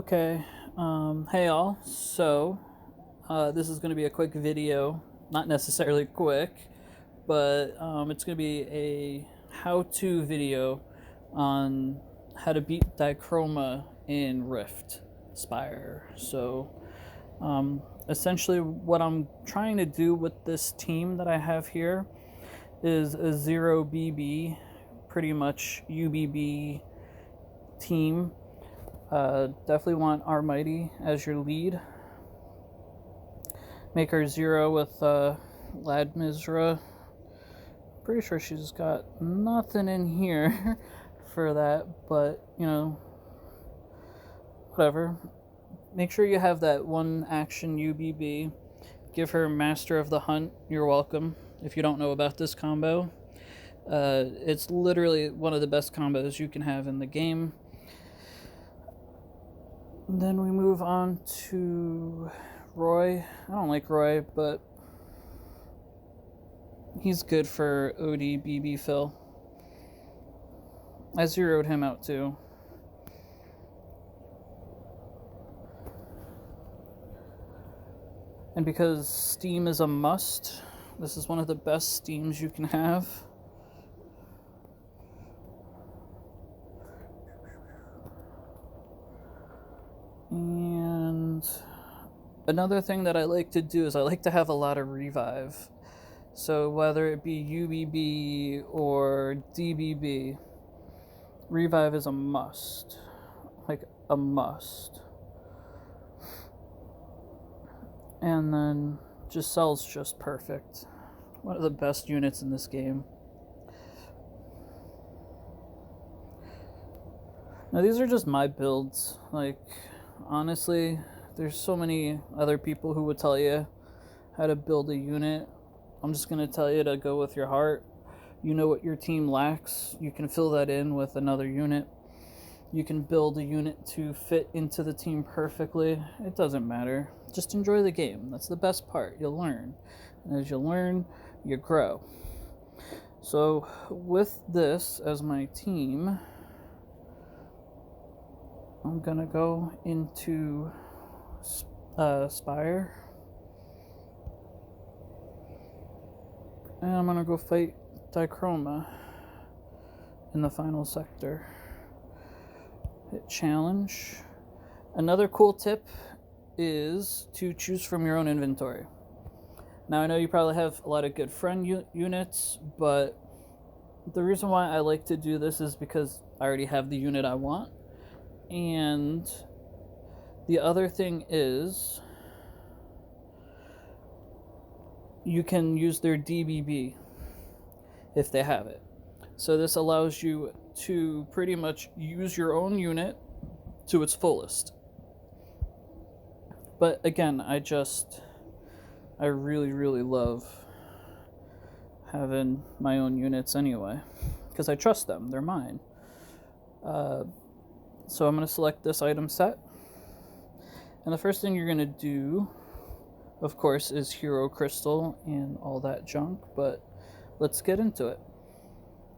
Okay, hey all. This is going to be a quick video. Not necessarily quick, but it's going to be a how-to video on how to beat Dichroma in Rift Spire. Essentially what I'm trying to do with this team that I have here is a 0BB, pretty much UBB team. Definitely want Almighty as your lead. Make her 0 with Ladmisra. Pretty sure she's got nothing in here for that, but you know, whatever. Make sure you have that one action UBB. Give her Master of the Hunt. You're welcome. If you don't know about this combo, it's literally one of the best combos you can have in the game. Then we move on to Roy. I don't like Roy, but he's good for OD BB fill. I zeroed him out too. And because Steam is a must, this is one of the best Steams you can have. And another thing that I like to do is I like to have a lot of revive. So whether it be UBB or DBB, revive is a must. Like a must. And then Giselle's just perfect. One of the best units in this game. Now these are just my builds. Like, honestly, there's so many other people who would tell you how to build a unit. I'm just going to tell you to go with your heart. You know what your team lacks. You can fill that in with another unit. You can build a unit to fit into the team perfectly. It doesn't matter. Just enjoy the game. That's the best part. You'll learn. And as you learn, you grow. So with this as my team, I'm gonna go into Spire, and I'm gonna go fight Dichroma in the final sector. Hit challenge. Another cool tip is to choose from your own inventory. Now I know you probably have a lot of good friend units, but the reason why I like to do this is because I already have the unit I want. And the other thing is you can use their DBB if they have it. So this allows you to pretty much use your own unit to its fullest. But again, I really love having my own units anyway, because I trust them. They're mine. So I'm going to select this item set. And the first thing you're going to do, of course, is Hero Crystal and all that junk. But let's get into it.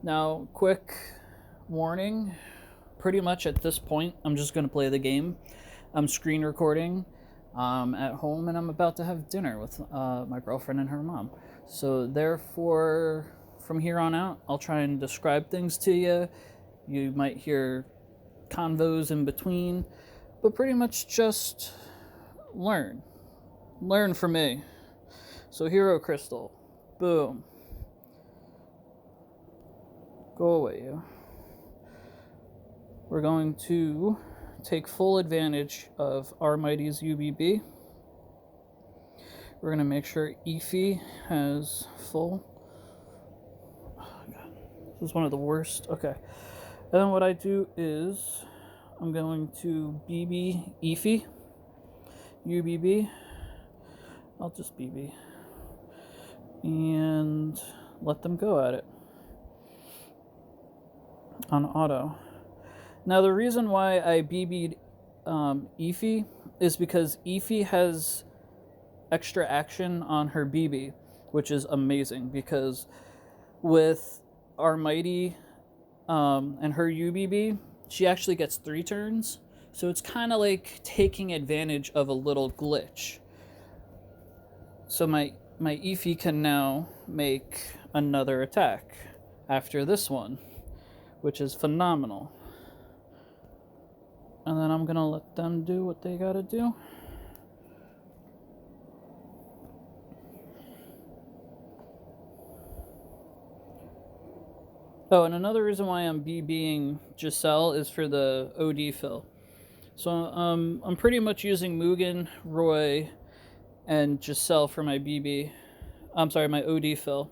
Now, quick warning. Pretty much at this point, I'm just going to play the game. I'm screen recording at home, and I'm about to have dinner with my girlfriend and her mom. So therefore, from here on out, I'll try and describe things to you. You might hear convos in between, but pretty much just learn from me. So Hero Crystal, boom, go away you. We're going to take full advantage of Almighty's UBB. We're going to make sure Efi has full. Oh God, this is one of the worst. Okay. And then what I do is I'm going to BB Efi, UBB. I'll just BB and let them go at it on auto. Now the reason why I BB'd Efi is because Efi has extra action on her BB, which is amazing because with Almighty and her UBB, she actually gets 3 turns. So it's kind of like taking advantage of a little glitch. So my Efi can now make another attack after this one, which is phenomenal. And then I'm gonna let them do what they gotta do. Oh, and another reason why I'm BBing Giselle is for the OD fill. So I'm pretty much using Mugen, Roy, and Giselle for my BB. I'm sorry, my OD fill.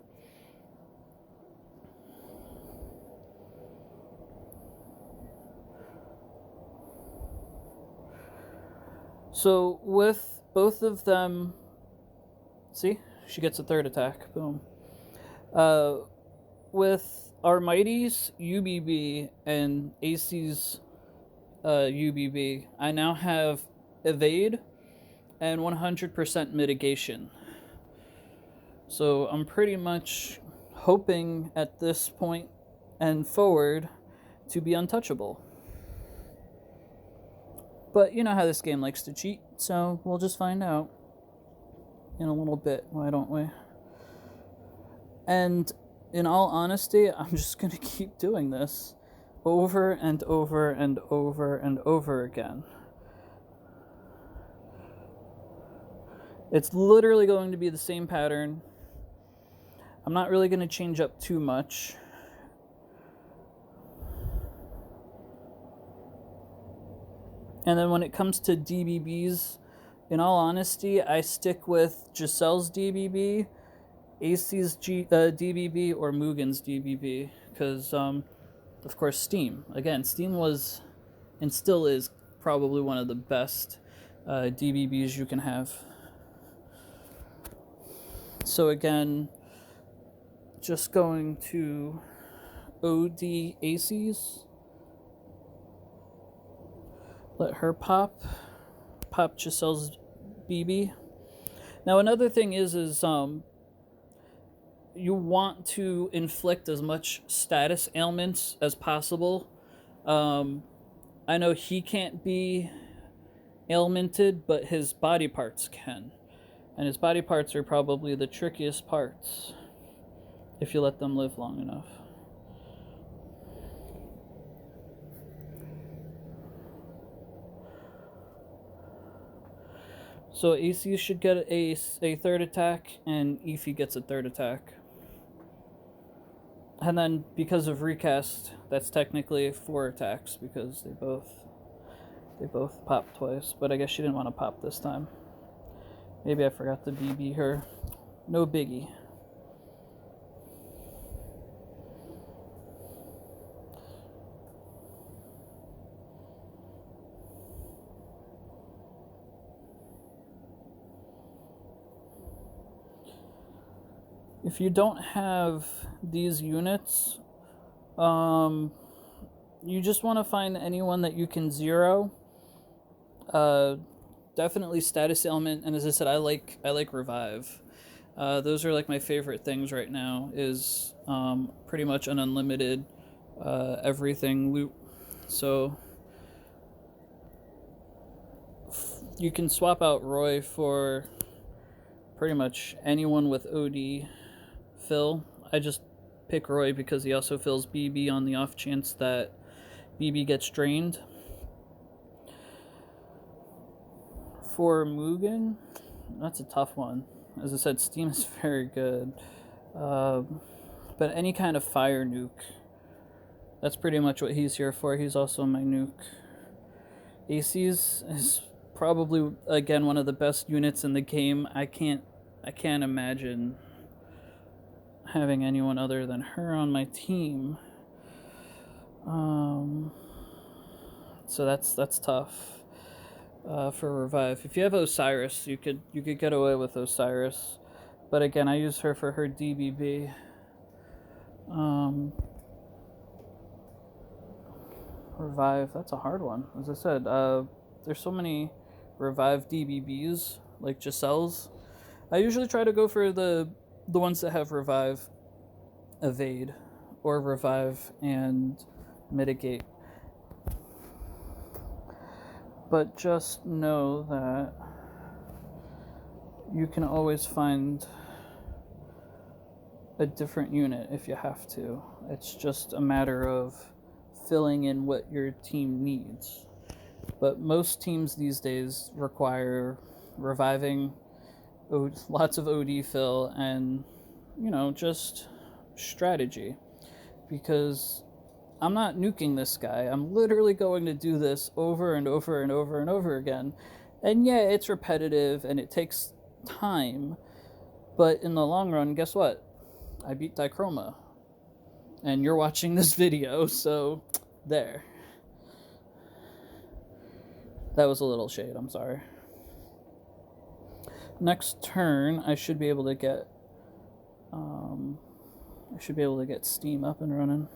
So with both of them, see, she gets a third attack. Boom. With Armighty's UBB and AC's UBB, I now have evade and 100% mitigation. So I'm pretty much hoping at this point and forward to be untouchable. But you know how this game likes to cheat, so we'll just find out in a little bit, why don't we? And in all honesty, I'm just going to keep doing this over and over and over and over again. It's literally going to be the same pattern. I'm not really going to change up too much. And then when it comes to DBBs, in all honesty, I stick with Giselle's DBB, AC's DBB, or Mugen's DBB, because, of course, Steam. Again, Steam was, and still is, probably one of the best DBBs you can have. So again, just going to OD AC's. Let her pop Giselle's BB. Now another thing is you want to inflict as much status ailments as possible. I know he can't be ailmented, but his body parts can. And his body parts are probably the trickiest parts, if you let them live long enough. So AC should get a third attack, and Efi gets a third attack. And then, because of recast, that's technically 4 attacks, because they both popped twice. But I guess she didn't want to pop this time. Maybe I forgot to BB her. No biggie. If you don't have these units, you just want to find anyone that you can zero. Definitely status ailment, and as I said, I like revive. Those are like my favorite things right now. Is pretty much an unlimited everything loot. So you can swap out Roy for pretty much anyone with OD fill. I just pick Roy because he also fills BB on the off chance that BB gets drained. For Mugen, that's a tough one. As I said, Steam is very good. But any kind of fire nuke, that's pretty much what he's here for. He's also my nuke. AC's is probably, again, one of the best units in the game. I can't imagine having anyone other than her on my team. So that's tough. For revive, if you have Osiris, you could get away with Osiris, but again, I use her for her DBB. Revive, that's a hard one. As I said, there's so many revive DBBs like Giselle's. I usually try to go for the ones that have revive, evade, or revive and mitigate. But just know that you can always find a different unit if you have to. It's just a matter of filling in what your team needs. But most teams these days require reviving, lots of OD fill, and, just strategy. Because I'm not nuking this guy. I'm literally going to do this over and over and over and over again. And yeah, it's repetitive and it takes time. But in the long run, guess what? I beat Dichroma. And you're watching this video, so there. That was a little shade, I'm sorry. Next turn, I should be able to get Steam up and running.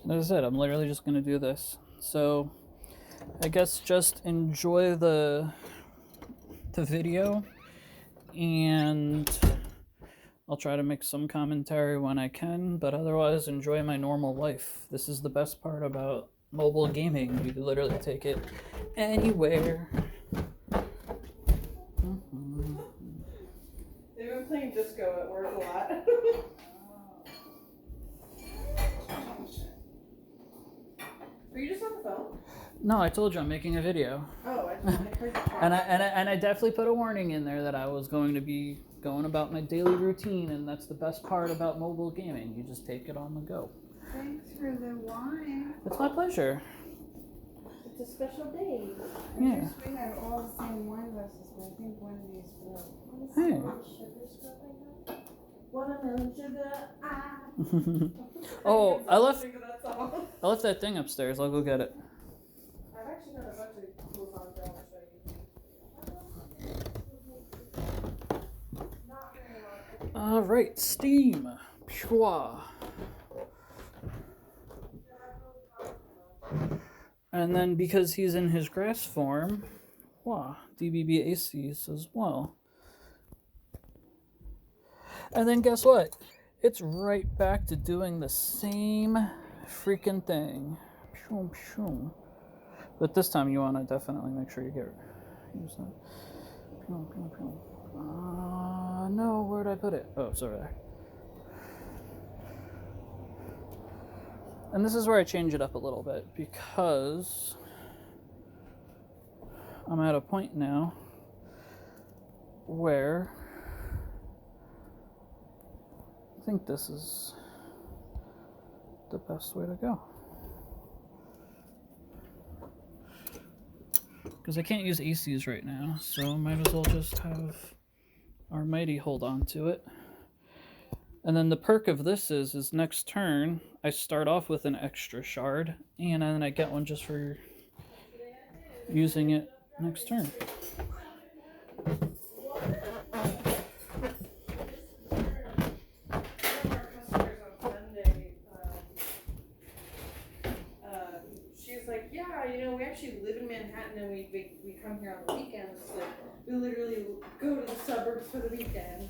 As I said, I'm literally just going to do this. So I guess just enjoy the video, and I'll try to make some commentary when I can, but otherwise enjoy my normal life. This is the best part about mobile gaming. You can literally take it anywhere. They've been playing disco at work a lot. Were you just on the phone? No, I told you I'm making a video. Oh, I heard you. And I definitely put a warning in there that I was going to be going about my daily routine, and that's the best part about mobile gaming. You just take it on the go. Thanks for the wine. It's my pleasure. It's a special day. Yeah. We had all the same wine glasses, but I think one of these broke. Hey. Sugar stuff I got? Watermelon sugar. Oh, I left I've that thing upstairs. I'll go get it. actually got a bunch of cool songs that I want to show you. All right, Steam. Pshwa. And then because he's in his grass form, DBB ACs as well. And then guess what? It's right back to doing the same freaking thing. But this time you want to definitely make sure you use that. No, where'd I put it? Oh, it's over there. And this is where I change it up a little bit, because I'm at a point now where I think this is the best way to go. Because I can't use ACs right now, so I might as well just have our Mighty hold on to it. And then the perk of this is next turn, I start off with an extra shard, and then I get one just for using it next turn. She's like, yeah, we actually live in Manhattan and we come here on the weekends. Like, we literally go to the suburbs for the weekend.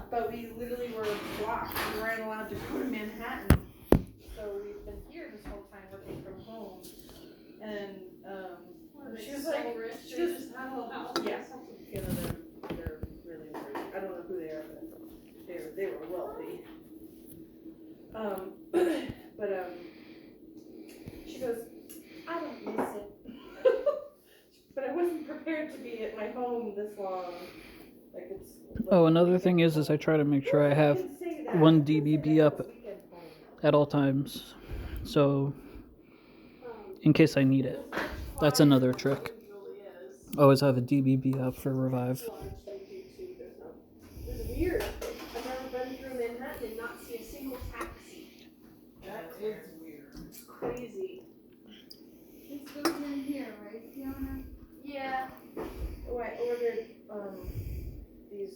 But we literally were blocked. We weren't allowed to go to Manhattan. So we've been here this whole time working from home. And she was like, they're really rich. I don't know who they are, but they were wealthy. She goes, I don't miss it. But I wasn't prepared to be at my home this long. Oh, another thing is I try to make sure I have one DBB up at all times, so in case I need it. That's another trick. Always have a DBB up for revive. It's weird. I've never been through Manhattan and not see a single taxi. That is weird. Fiona? Yeah. Oh, I ordered these.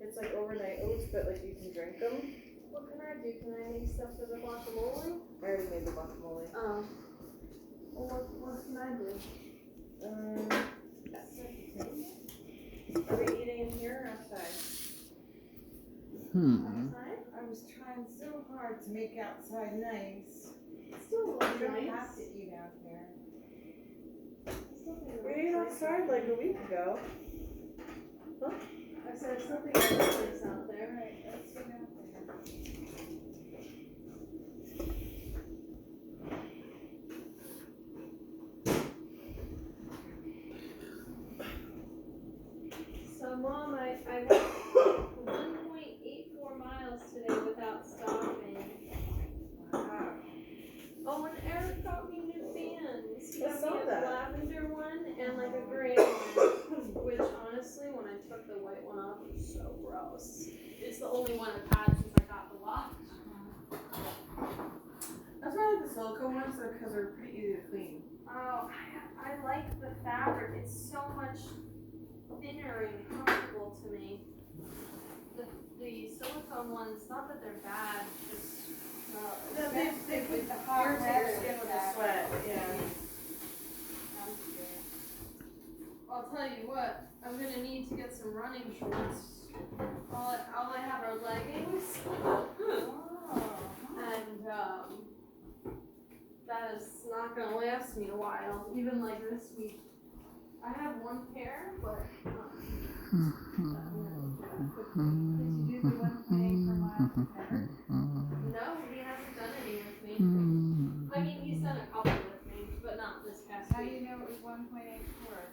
It's like overnight oats, but like you can drink them. What can I do? Can I make stuff for the guacamole? I already made the guacamole. Oh. Well, what can I do? Are we eating in here or outside? Outside? I was trying so hard to make outside nice. It's still a You little don't nice. have to eat out there. We ate outside like a week ago. I said something nice out there. Alright, let's get out there. So, Mom, I went 1.84 miles today without stopping. Wow. Oh, and Eric got me new fans. He I got saw me a that. lavender one and like a gray one, which honestly, when I took the white one off, it was so gross. It's the only one I've had since I got the watch. That's why I like the silicone ones because they're pretty easy to clean. Oh, I like the fabric. It's so much thinner and comfortable to me. The silicone ones, not that they're bad, just No, they put the hot irritate weather your skin with the that- sweat. Yeah. I'll tell you what, I'm gonna need to get some running shorts. All I have are leggings. And that is not gonna last me a while, even like this week. I have one pair, but Did you do the 1.8 per mile together? no, he hasn't done any with me. I mean, he's done a couple with me, but not this past How do week. you know it was 1.84?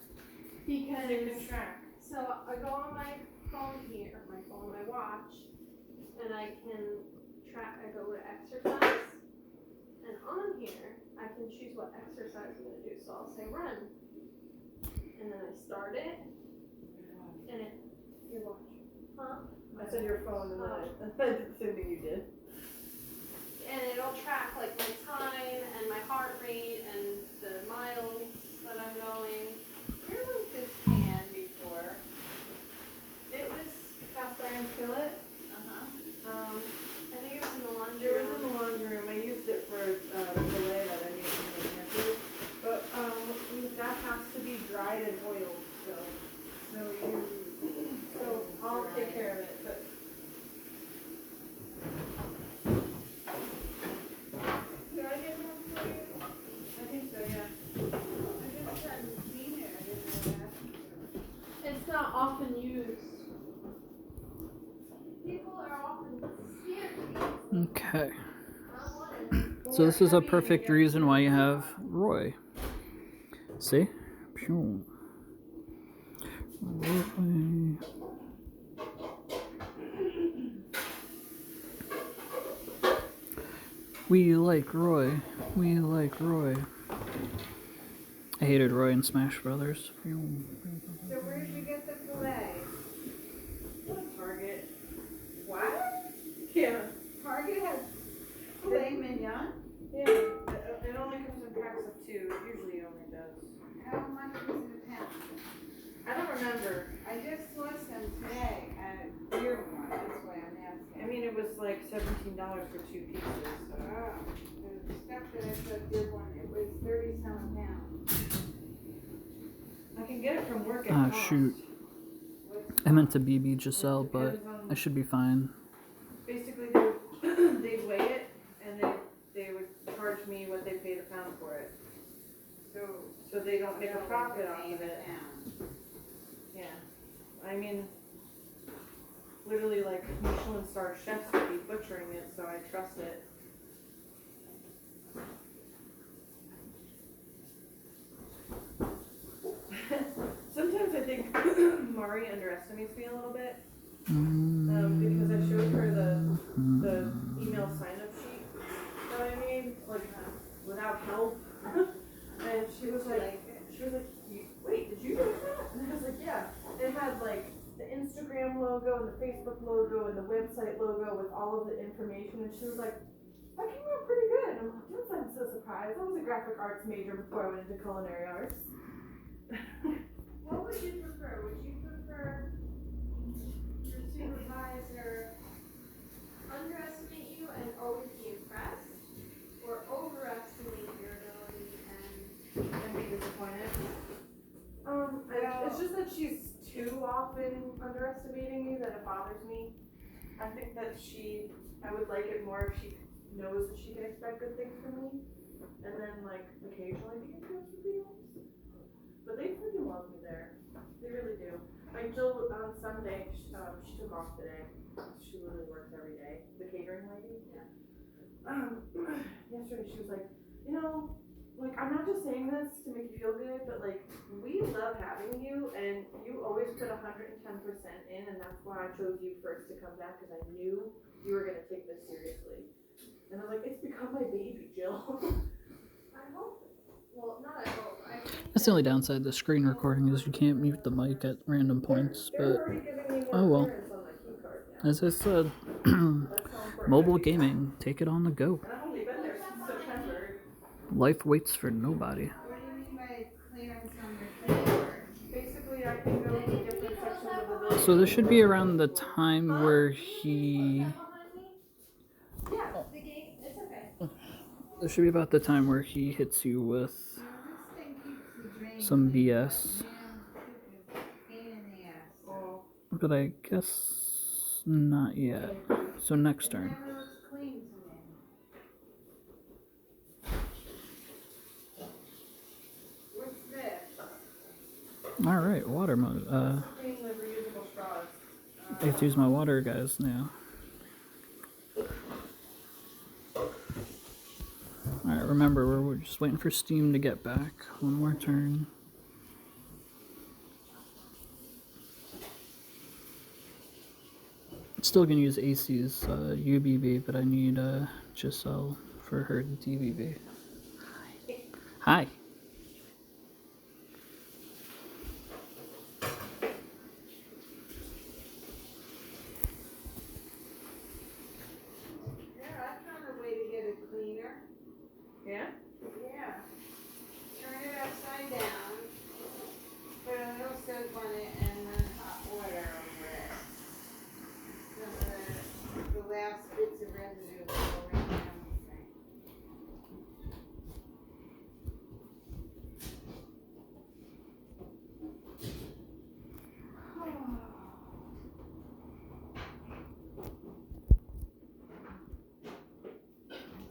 Because You can track. so I go on my phone here, my watch, and I can track. I go to exercise, and on here I can choose what exercise I'm gonna do. So I'll say run, and then I start it, and it. Your watch, huh? I said your phone and then I did the same thing you did. And it'll track like my time and my heart rate and the miles that I'm going. Where was this can before? It was cast iron skillet. I think it was in the laundry It was in room. the laundry room. I used it for the fillet that I made from the pantry. But that has to be dried and oiled, so I'll take care of it. But Did I get one for you? I think so, yeah. I just hadn't seen it. I didn't know that. It's not often used. People are often scared to use Okay. it. So this is a perfect reason why you have Roy. See? Pew. Roy. We like Roy. We like Roy. I hated Roy in Smash Brothers. Pew. So where did you get the filet? Target. What? Yeah. Target has filet mignon? Yeah. It only comes in packs of 2. Usually it only does. How much is it a pound? I don't remember. I just saw some today at a beer one. That's why I'm asking. I mean, it was like $17 for 2 pieces. So. Oh, the stuff that I saw beer one, it was 30-some pounds. I can get it from work at Ah, cost. shoot. I meant to BB Giselle, but I should be fine. Basically, they'd weigh it, and they would charge me what they paid a pound for it. So they don't make a profit off of it. Yeah. I mean, literally like Michelin star chefs would be butchering it, so I trust it. Sometimes I think Mari underestimates me a little bit. Because I showed her the email sign-up sheet that I made, like, without help. And she was like, wait, did you do that? And I was like, yeah. It had, like, the Instagram logo and the Facebook logo and the website logo with all of the information. And she was like, that came out pretty good. And I'm like, I'm so surprised. guys. I was a graphic arts major before I went into culinary arts. What would you prefer? Would you prefer your supervisor underestimate you and always be impressed, or overestimate your ability And be disappointed. It's just that she's too often underestimating me that it bothers me. I think that I would like it more if she knows that she can expect good things from me, and then like occasionally be impressed with me. But they freaking love me there. They really do. Like Jill on Sunday, she took off today. She literally works every day. The catering lady. Yeah. Yesterday she was like, you know, like I'm not just saying this to make you feel good, but like we love having you, and you always put 110% in, and that's why I chose you first to come back because I knew you were gonna take this seriously. And I'm like, it's become my baby, Jill. I hope. Well, not I hope. I think That's the only downside of the screen recording is you can't mute the mic at random points, They're but already giving me oh more well. clearance on my key card now. As I said, That's how important mobile that is. gaming, take it on the go. And I've only been there since September. Life waits for nobody. What do you mean by clearance on your paper? Basically, I can go to different sections of the building. So this should be around the time where he... Yeah, the gate. It's okay. This should be about the time where he hits you with You know, this thing keeps the drain some clean, BS. but man, pain in the ass. Oh, But I guess not yet. So next It turn. never looks clean to me. What's this? Alright, water mode. clean the reusable straws. I have to use my water guys now. Alright, remember, we're just waiting for Steam to get back. One more turn. Still gonna use AC's UBB, but I need Giselle for her DVB. Hi. Yeah, I found a way to get it cleaner. Yeah? Yeah. Turn it upside down. Put a little soap on it and then hot water over it. Some of the last bits of residue will go right down the thing.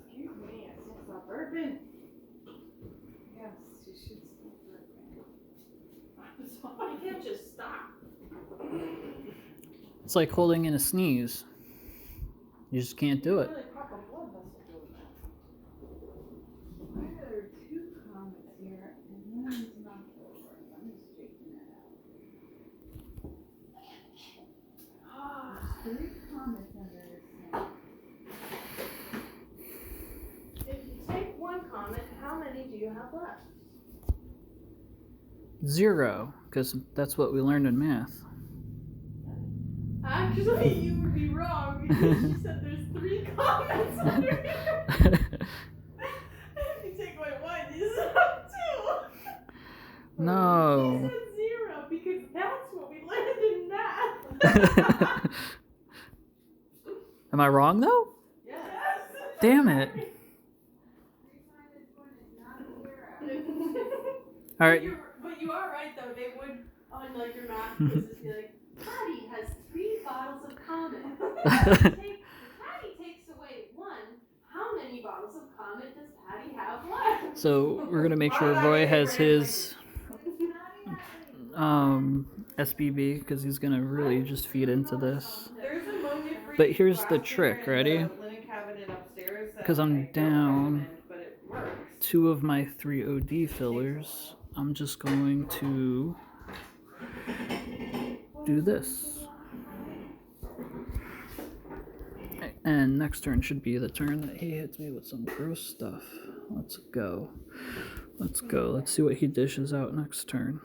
Excuse me, I still stop burping. Yes, you should stop burping. I'm sorry. You can't just stop. It's like holding in a sneeze. You just can't do it. Really pop a blood vessel doing that. Why are there two comets here and one's knocked over? Let me straighten that out. There's three comets under this thing. If you take one comment, how many do you have left? 0, because that's what we learned in math. Actually, you would be wrong because she said there's 3 comments under here. If you take away 1, you still have 2. No. She said 0 because that's what we learned in math. Am I wrong though? Yes. Damn it. 3 minus 1 is not 0. Alright. But you are right though. They would on like your math quizzes be like, Patty has 3 bottles of Comet. Patty takes away 1. How many bottles of Comet does Patty have left? So we're gonna make sure Roy has his SBB because he's gonna really just feed into this. There's ammonia-free But here's the glassware trick, in ready? the linen cabinet upstairs that 'Cause I'm I don't down recommend, but it works. 2 of my 3 OD fillers. I'm just going to do this. And next turn should be the turn that he hits me with some gross stuff. Let's go. Let's go. Let's see what he dishes out next turn.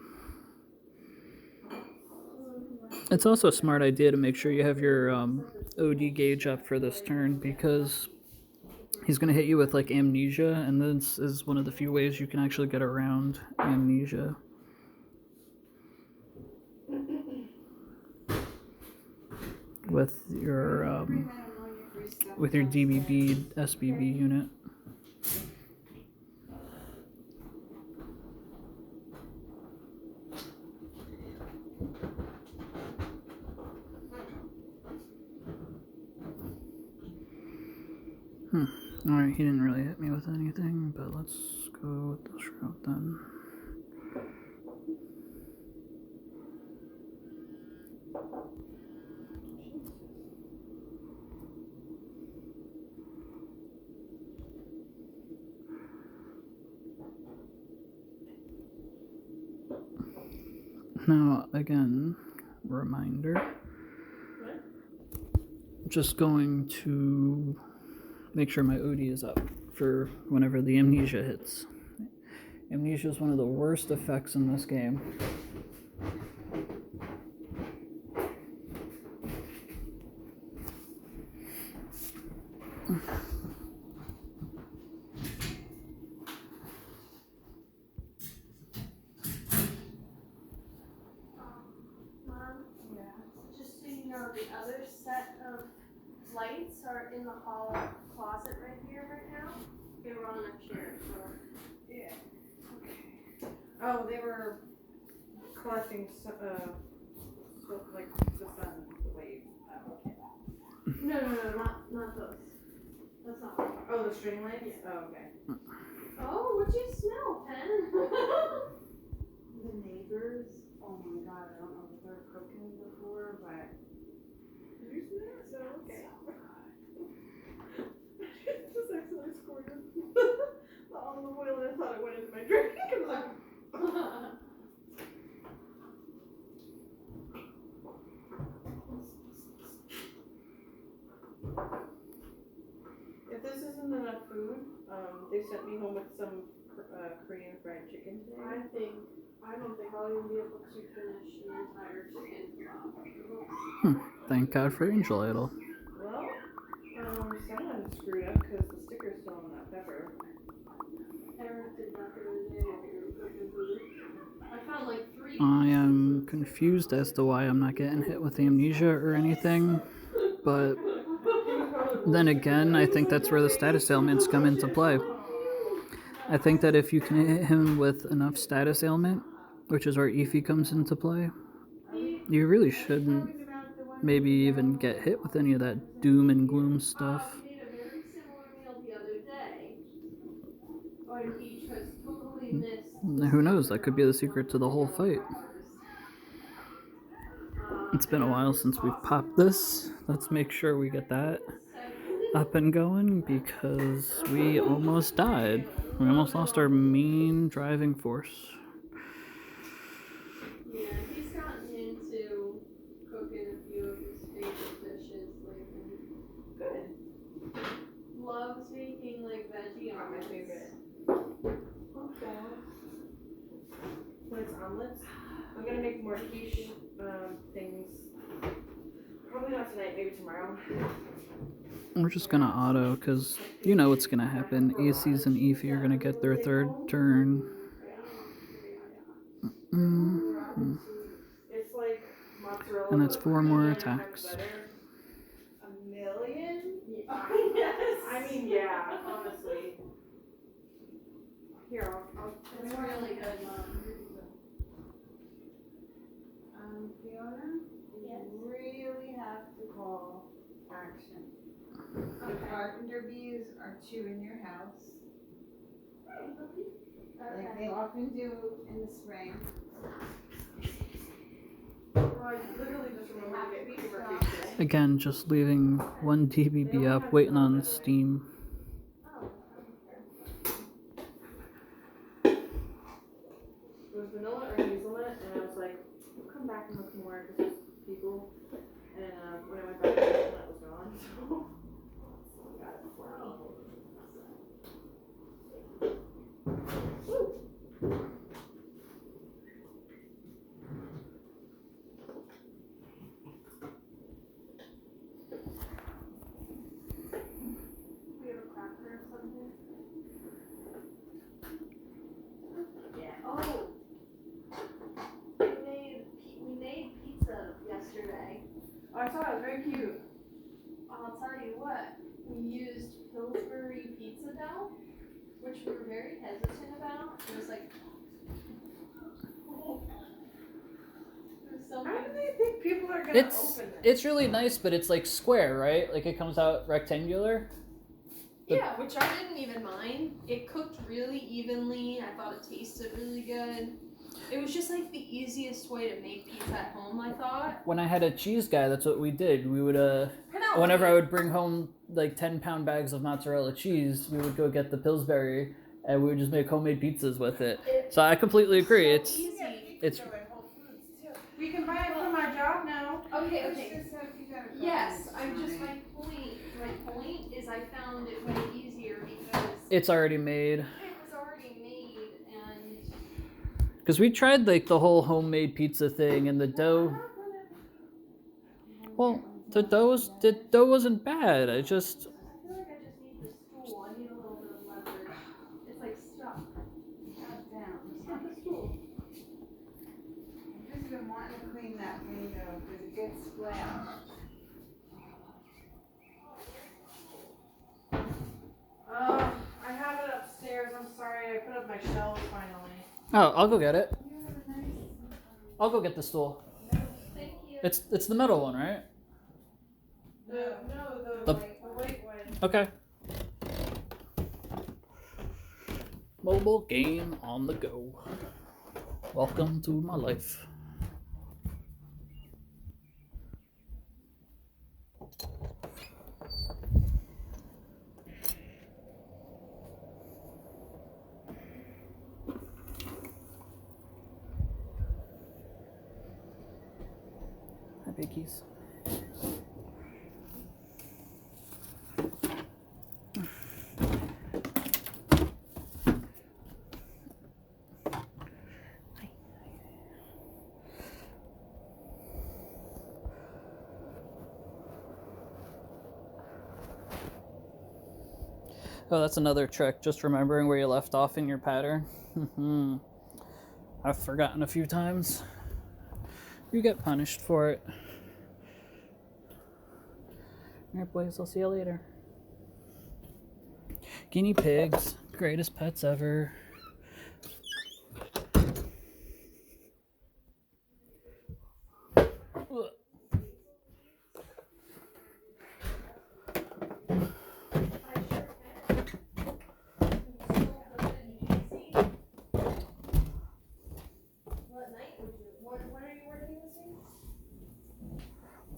It's also a smart idea to make sure you have your OD gauge up for this turn because He's gonna hit you with like amnesia, and this is one of the few ways you can actually get around amnesia. With your DBB SBB unit. Alright, he didn't really hit me with anything, but let's go with this route then. Now, again, reminder. Just going to make sure my OD is up for whenever the amnesia hits. Amnesia is one of the worst effects in this game. Mom? Yeah. Just so you know, the other set of lights are in the hall closet right here right now. They were on a chair, so. Yeah. Oh, they were collecting like the sun, the waves. Oh, okay. No, not those. That's not what. Oh, the string lights? Yeah. Oh, okay. Oh, what'd you smell, Pen? The neighbors, oh my god, I don't know if they're cooking before, but Did you smell it? So, okay. Just accidentally squirted the olive oil and I thought it went into my drink. I was like, if this isn't enough food, they sent me home with some Korean fried chicken today. I don't think I'll even be able to finish an entire chicken. Thank God for Angel Idol. Well, someone screwed up because the sticker's still on that pepper. Eric did that the other day while we were cooking food. I found like 3 I am confused as to why I'm not getting hit with amnesia or anything, but then again, I think that's where the status ailments come into play. I think that if you can hit him with enough status ailment, which is where Efi comes into play, you really shouldn't maybe even get hit with any of that doom and gloom stuff. We made a very similar meal the other day. When each has totally missed. Who knows, that could be the secret to the whole fight. It's been a while since we've popped this. Let's make sure we get that up and going because we almost died. We almost lost our main driving force. Yeah, he's gotten into cooking a few of his favorite dishes lately. Good. Loves making like veggie Not my omelets. favorite. When it's omelets, I'm gonna make more quiche things. Probably not tonight, maybe tomorrow. We're just gonna auto because you know what's gonna happen. ACs and Efi are gonna get their third turn. It's like mozzarella. And that's 4 more and attacks. butter. A million? yes. I mean, yeah, honestly. Here, I'll It's really good, Mom. Fiona, you really have to call action. The carpenter bees are 2 in your house, like they often do in the spring. I literally just remember to get paper today. Again, just leaving 1 DBB up, waiting on Steam. It was vanilla or hazelnut, and I was like, we'll come back and look more because there's people. And when I went back, the hazelnut was gone. So got it for me. Woo. We have a cracker which we were very hesitant about. It was like, How do they think people are gonna It's open this? it's really nice, but it's like square, right? Like it comes out rectangular. yeah, which I didn't even mind. It cooked really evenly. I thought it tasted really good. It was just like the easiest way to make pizza at home, I thought. When I had a cheese guy, that's what we did. We would Penelope. whenever I would bring home like 10-pound bags of mozzarella cheese, we would go get the Pillsbury and we would just make homemade pizzas with it. So I completely agree. So It's easy. it's We can buy it from my job now. Okay, Push okay. this up, you gotta go Yes, this I'm just way. my point is I found it way easier because it's already made. it was already made and Because we tried like the whole homemade pizza thing, and the dough. Well, the dough wasn't bad. I feel like I just need the stool. I need a little bit of leverage. It's like stuck. Out down. Stuck the stool. I've just been wanting to clean that window because it gets splashed. I have it upstairs. I'm sorry. I put up my shelves finally. Oh, I'll go get it. You have a nice. I'll go get the stool. Thank you. It's the metal one, right? The The- white one. Okay. Mobile game on the go. Welcome to my life. Hi, Biggies. Oh, that's another trick, just remembering where you left off in your pattern. I've forgotten a few times. You get punished for it. Alright, boys, I'll see you later. Guinea pigs, greatest pets ever. Ugh.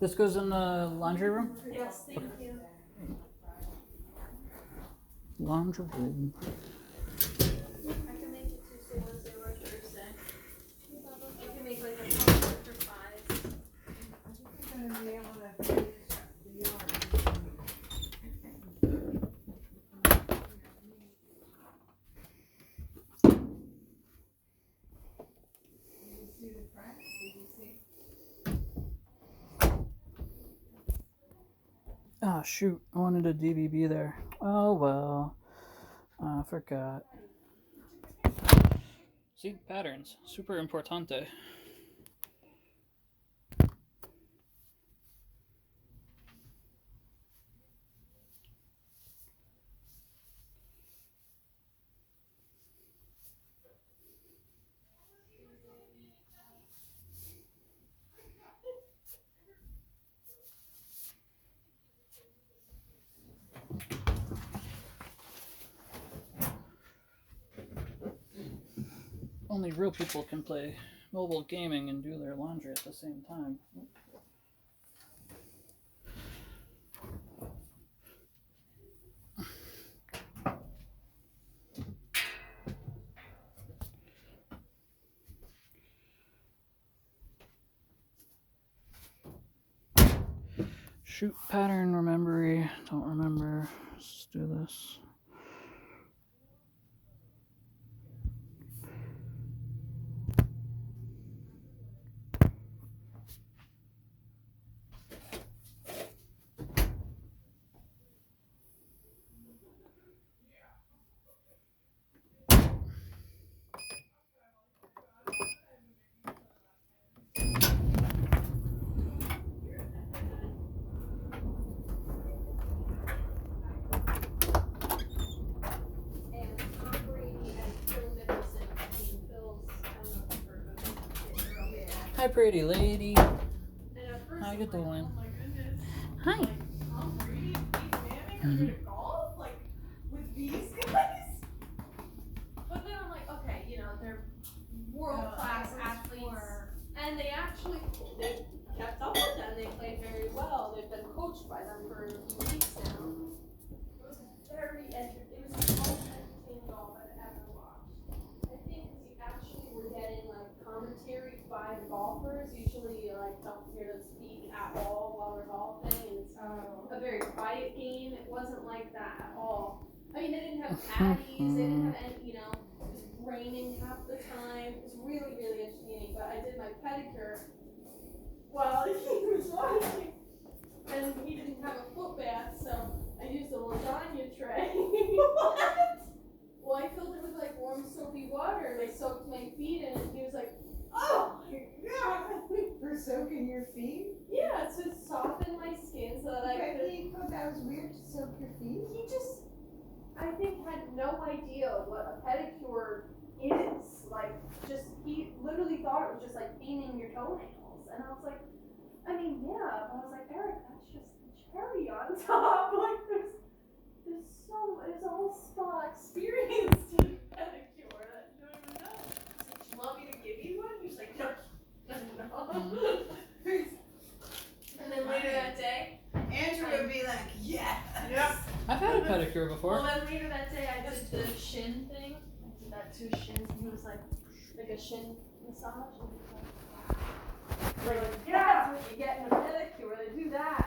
This goes in the laundry room? Yes, thank you. Laundry room. I can make it Tuesday, Wednesday, or Thursday. I can make like a pasta for 5. I'm gonna be able to finish up the yard. Did you see the front? Did you see? Ah, shoot. I wanted a DVB there. Oh, well. I forgot. See? Patterns. Super importante. Only real people can play mobile gaming and do their laundry at the same time. Shoot pattern remembery. Don't remember. Let's do this. Hi, pretty lady. And at first How I'm you like, doing? oh my goodness. Hi. Like, Tom Brady and Peyton Manning are gonna golf? Like, with these guys? But then I'm like, okay, you know, they're world-class athletes. And they actually, they kept up with them. They played very well. They've been coached by them for a few weeks now. It was very it was the most entertaining golf I've ever watched. I think because you actually were getting like commentary by the golfers. Usually you like don't hear them speak at all while they're golfing, and it's a very quiet game. It wasn't like that at all. I mean, they didn't have caddies. They didn't have any, you know, it was raining half the time. It was really, really entertaining. But I did my pedicure while he was watching, and he didn't have a foot bath, so I used a lasagna tray. What? Well, I filled it with like warm soapy water, and I soaked my feet in it, and he was like, oh my god. For soaking your feet? Yeah, to soften my skin so that I But could. he thought that was weird to soak your feet? He just, I think, had no idea what a pedicure is. Like, just, he literally thought it was just like cleaning your toenails. And I was like, I mean, yeah. But I was like, Eric, that's just the cherry on top. Like, there's a whole spa experience to pedicure that you don't even know. He's like, do you want me to give you one? He's like, no. And then later that day, Andrew would be like, yes! Yep. I've had a pedicure before. well, then later that day, I did the shin thing. I did that 2 shins, and he was like a shin massage. And he was like, yeah, that's what you get in a pedicure. They do that.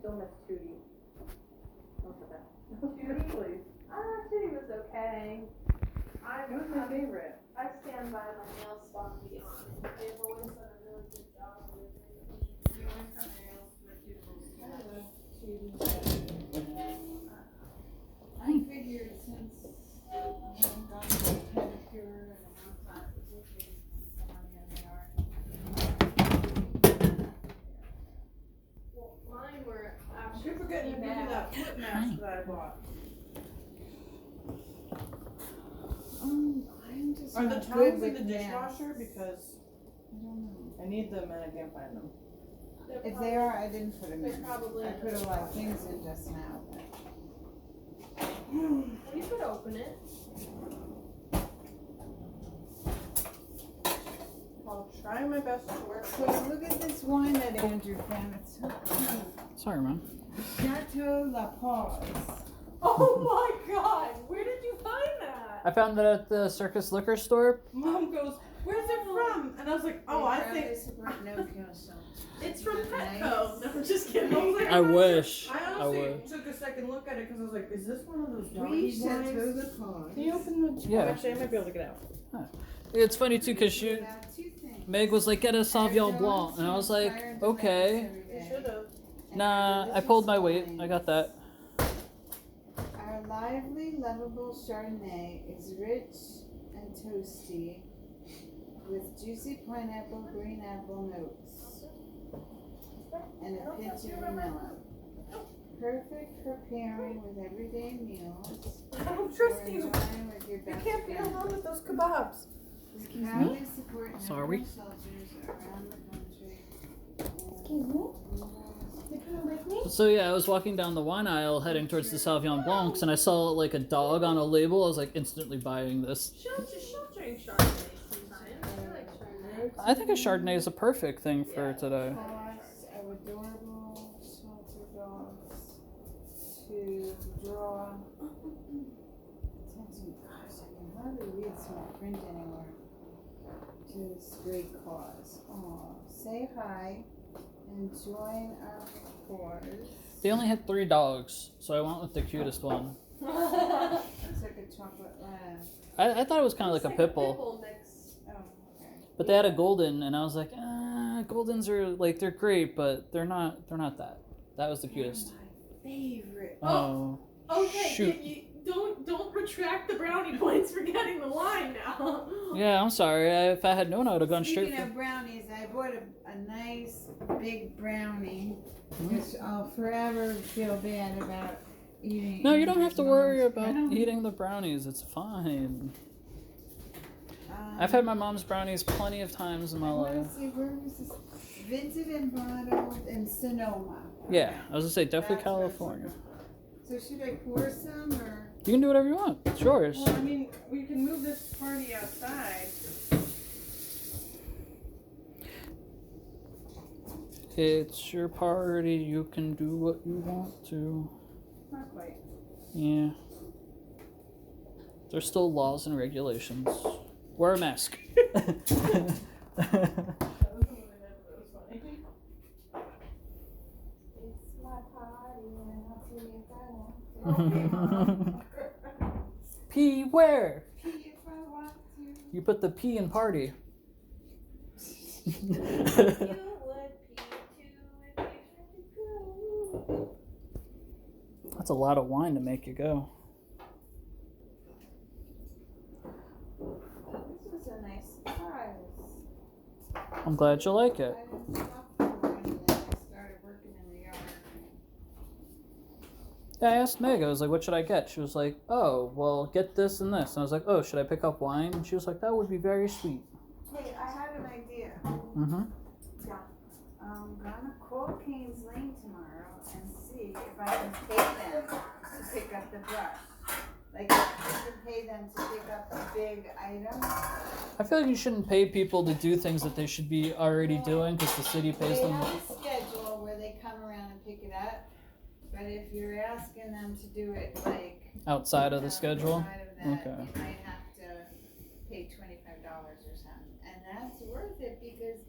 Don't miss Tootie. Don't put that. Tootie, please. Tootie was okay. Who's my favorite? I stand by my nail spa, to be honest. They've always done a really good job with it. You always cut my nails with your I figured since I haven't gone to a pedicure in a long time, it was okay to spend some money on the art. Well, mine were I actually keep forgetting to give you that foot mask that I bought. I'm just Are the not towels good in with the dishwasher? masks. Because I don't know. I need them and I can't find them. If they are, I didn't put them They're in. probably I in put the a lot of things in just now. well, you could open it. I'll try my best to work. So look at this wine that Andrew found. It's so cute. Sorry, man. Chateau La Paz. Oh my god, where did you find that? I found that at the Circus Liquor Store. Mom goes, "Where's it from?" And I was like, "Oh, I think It's from Is it Petco. nice? No, I'm just kidding. I was like, I wish. I I honestly would. took a second look at it because I was like, "Is this one of those We doggy Chateau wines?" La Paz. Can you open the? Yeah. Actually, I might be able to get out. It's funny too, because she, Now, 2 things. Meg was like, get a Sauvignon Blanc. And I was like, okay. You should have. Nah, I pulled my weight. I got that. Our lively, lovable Chardonnay is rich and toasty with juicy pineapple, green apple notes and a pinch of vanilla. Perfect for pairing with everyday meals. I don't or trust you. enjoying with your You best can't be friends. alone with those kebabs. We proudly support Sorry. animal shelters around the country. Excuse me? You coming with me? So yeah, I was walking down the wine aisle heading towards the Sauvignon Blancs, and I saw like a dog on a label. I was like instantly buying this. She'll drink Chardonnay sometimes. I like Chardonnay. I think a Chardonnay is a perfect thing for today. Cost of adorable shelter dogs to draw attention. Gosh, I can hardly read small print anymore. To this great cause. Aw, say hi and join our cause. They only had 3 dogs, so I went with the cutest one. It's like a chocolate lab. I thought it was kind of like a pit bull, Pitbull mix. Oh, okay. but they had a golden, and I was like, Goldens are like they're great, but they're not that. That was the cutest. My favorite. Oh, Okay, shoot. don't retract the brownie points for getting the wine now. Yeah, I'm sorry. If I had known, I would have gone straight Speaking for. of brownies, I bought a nice big brownie. Hmm? Which I'll forever feel bad about eating. No, you don't have to worry Mom's about brownie. eating the brownies. It's fine. I've had my mom's brownies plenty of times in my I life. want to see where was this? Vinted and bottled in Sonoma. Yeah, I was gonna say definitely That's where it's California. So should I pour some or? You can do whatever you want. It's yours. Well, I mean, we can move this party outside. It's your party. You can do what you want to. Not quite. Yeah. There's still laws and regulations. Wear a mask. It's my party and I'll see if I want. P where? Pee if I want to. You put the P in party. You would pee too if you had to go. That's a lot of wine to make you go. This was a nice surprise. I'm glad you like it. I didn't stop for one and then I started working in the yard. Yeah, I asked Meg, I was like, what should I get? She was like, oh, well, get this and this. And I was like, oh, should I pick up wine? And she was like, that would be very sweet. Hey, I had an idea. Mm-hmm. I'm gonna call Kane's Lane tomorrow and see if I can pay them to pick up the brush. Like, if I can pay them to pick up the big items. I feel like you shouldn't pay people to do things that they should be already doing because the city pays They them. have a schedule where they come around and pick it up, but if you're asking them to do it like Outside of the schedule? outside of that, Okay. you might have to pay $25 or something, and that's worth it because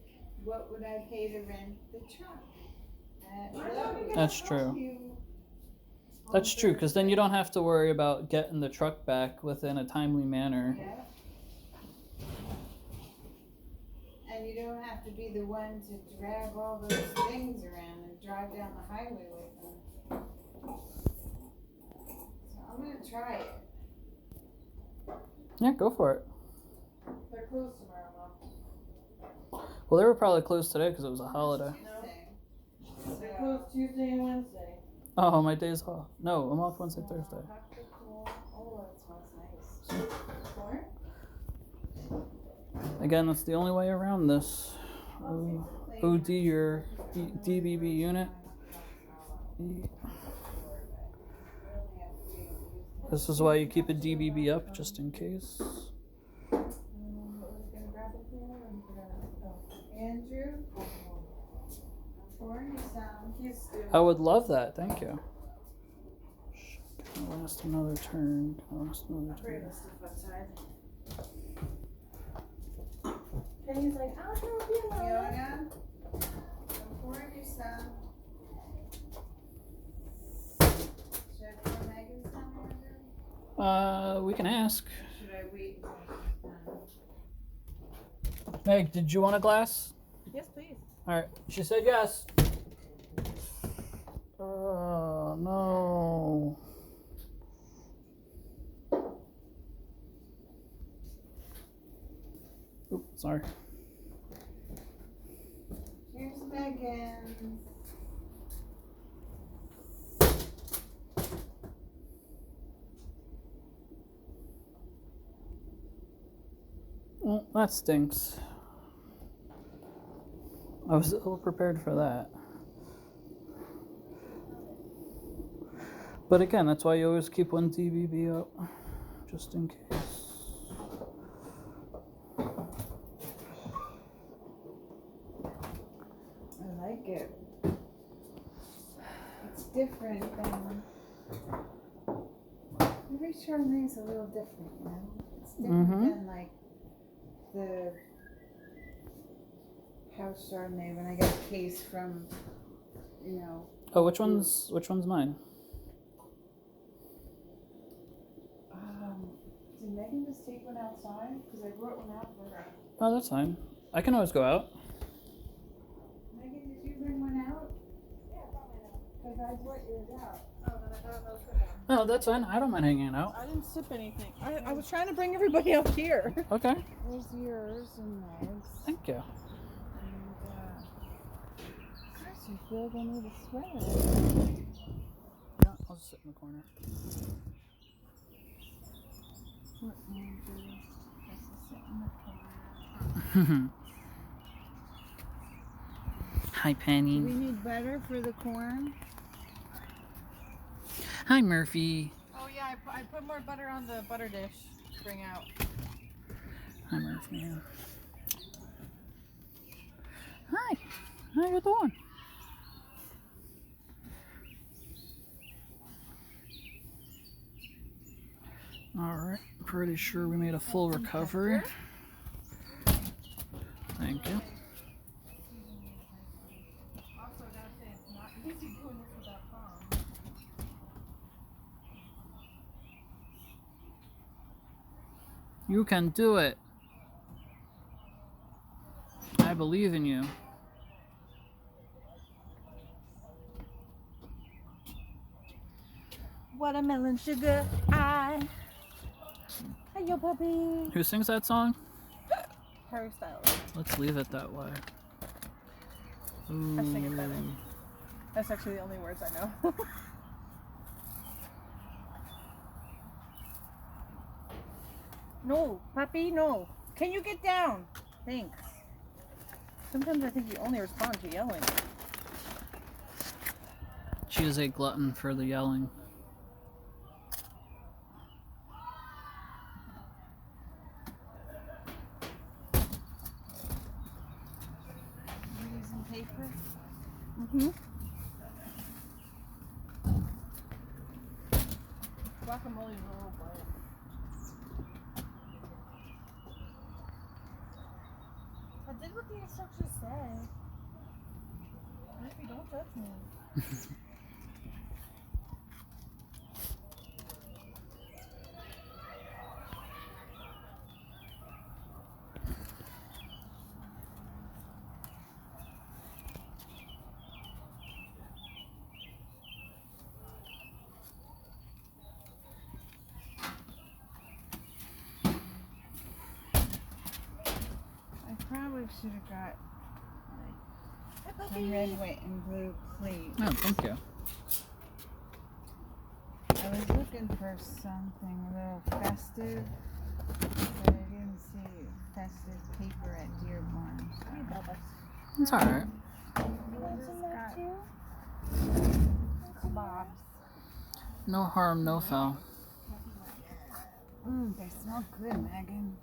what would I pay to rent the truck? That's true. That's true, because then you don't have to worry about getting the truck back within a timely manner. Yeah. And you don't have to be the one to drag all those things around and drive down the highway with them. So I'm gonna try it. Yeah, go for it. They're closed tomorrow, Mom. Well, they were probably closed today because it was a holiday. Tuesday. They're So, closed Tuesday and Wednesday. Oh, my day's off. No, I'm off Wednesday, Thursday. oh, that smells nice. Corn? Again, that's the only way around this. OD your DBB unit. This is why you keep a DBB up, just in case. Andrew? Pour me some. He's still. I would love that, thank you. Gonna last another turn. Bring the stuff outside. And he's like, I'll help you, Mom. Fiona? I'm pouring you some. Should I pour Megan some, Andrew? We can ask. Should I wait until she's done? Meg, did you want a glass? Yes, please. Alright, she said yes. Oh, no. Oops, sorry. Here's Megan. Well, that stinks. I was ill prepared for that. But again, that's why you always keep one DBB up, just in case. I like it. It's different than. Every Chardonnay is a little different, you know? It's different than like the house Chardonnay when I get a case from, you know. Oh, which one's mine? Did Megan just take one outside? Because I brought one out for her. Oh, that's fine. I can always go out. Megan, did you bring one out? Yeah, I brought mine out. Because I brought yours out. Oh, then I thought that was good. Oh, that's fine. I don't mind hanging out. I didn't sip anything. I was trying to bring everybody up here. Okay. There's yours and Meg's. Thank you. And, gosh, you feel the need a sweater. Yeah, I'll just sit in the corner. What, Andrew? That's the sit in the corner. Hi, Penny. Do we need butter for the corn? Hi, Murphy. Oh yeah, I put more butter on the butter dish to bring out. Hi, Murphy. Hi. How you doing? Alright, pretty sure we made a full recovery. Thank you. Also, I gotta say, it's not easy doing this without Tom. You can do it. I believe in you. Watermelon sugar, Hey, yo, puppy. Who sings that song? Harry Styles. Let's leave it that way. I sing it better. Ooh. That's actually the only words I know. No, puppy, no. Can you get down? Thanks. Sometimes I think you only respond to yelling. She is a glutton for the yelling. You using paper? Mm-hmm. Guacamole's a little bite. I did what the instructions say. Maybe don't touch me. I probably should have got some red, white, and blue cleats. Oh, thank you. I was looking for something a little festive, but I didn't see festive paper at Dearborn. So It's alright. I just got bobs. No harm, no foul. They smell good, Megan.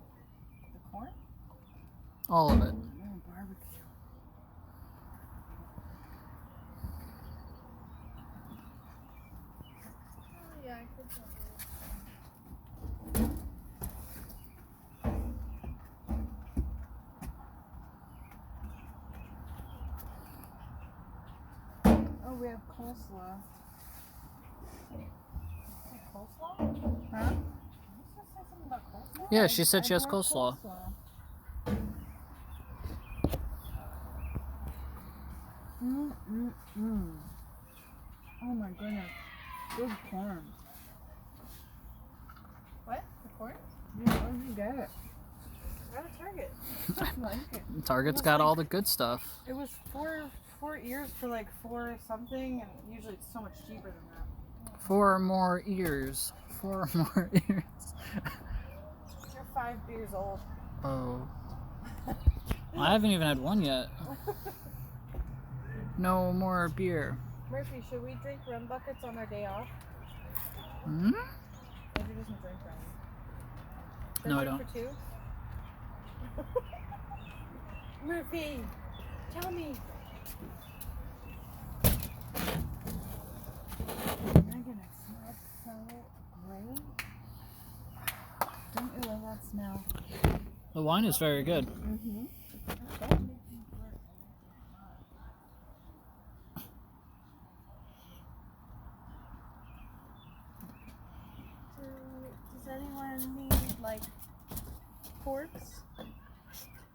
The corn? All of it. Barbecue. Oh, yeah, I could tell. Oh, we have coleslaw. Coleslaw? Huh? Did you just say something about coleslaw? Yeah, she said she has I brought coleslaw. Oh my goodness. Good corn. What? The corn? Yeah, where did you get it? At a Target. I like it. Target's was got like- all the good stuff. It was four ears for like $4 something, and usually it's so much cheaper than that. 4 more ears. 4 more ears. You're 5 years old. Oh. I haven't even had one yet. No more beer. Murphy, should we drink rum buckets on our day off? Hmm? Andrew doesn't drink rum. No, I Drink don't. For 2? Murphy, tell me. Megan, it smells so great. Don't you love that smell? The wine is very good. Mm-hmm. Does anyone need like forks?